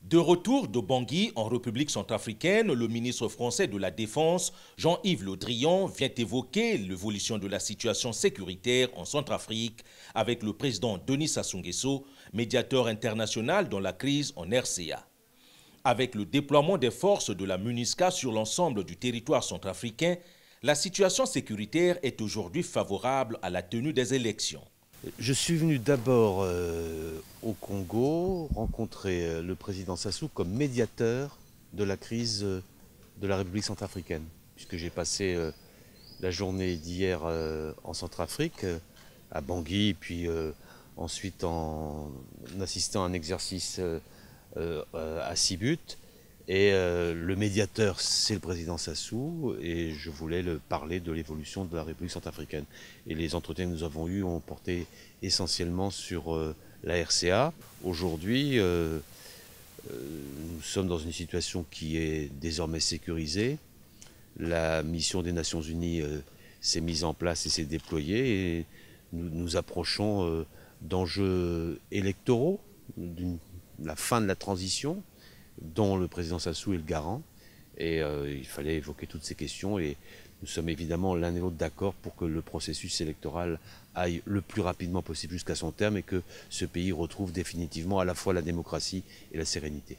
De retour de Bangui en République centrafricaine, le ministre français de la Défense, Jean-Yves Le Drian, vient évoquer l'évolution de la situation sécuritaire en Centrafrique avec le président Denis Sassou Nguesso, médiateur international dans la crise en RCA. Avec le déploiement des forces de la MINUSCA sur l'ensemble du territoire centrafricain, la situation sécuritaire est aujourd'hui favorable à la tenue des élections. Je suis venu d'abord au Congo rencontrer le président Sassou comme médiateur de la crise de la République centrafricaine, puisque j'ai passé la journée d'hier en Centrafrique, à Bangui, puis ensuite en assistant à un exercice à Sibut. Et le médiateur, c'est le président Sassou, et je voulais parler de l'évolution de la République centrafricaine. Et les entretiens que nous avons eus ont porté essentiellement sur la RCA. Aujourd'hui, nous sommes dans une situation qui est désormais sécurisée. La mission des Nations Unies s'est mise en place et s'est déployée, et nous approchons d'enjeux électoraux, de la fin de la transition, dont le président Sassou est le garant. Et il fallait évoquer toutes ces questions, et nous sommes évidemment l'un et l'autre d'accord pour que le processus électoral aille le plus rapidement possible jusqu'à son terme et que ce pays retrouve définitivement à la fois la démocratie et la sérénité.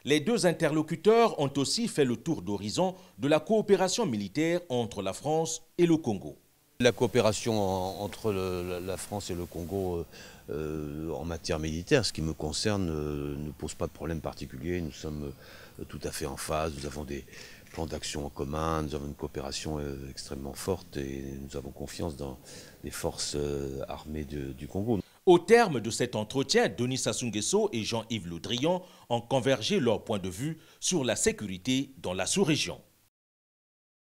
Les deux interlocuteurs ont aussi fait le tour d'horizon de la coopération militaire entre la France et le Congo. La coopération entre la France et le Congo en matière militaire, ce qui me concerne, ne pose pas de problème particulier. Nous sommes tout à fait en phase, nous avons des plans d'action en commun, nous avons une coopération extrêmement forte et nous avons confiance dans les forces armées du Congo. Au terme de cet entretien, Denis Sassou Nguesso et Jean-Yves Le Drian ont convergé leur point de vue sur la sécurité dans la sous-région.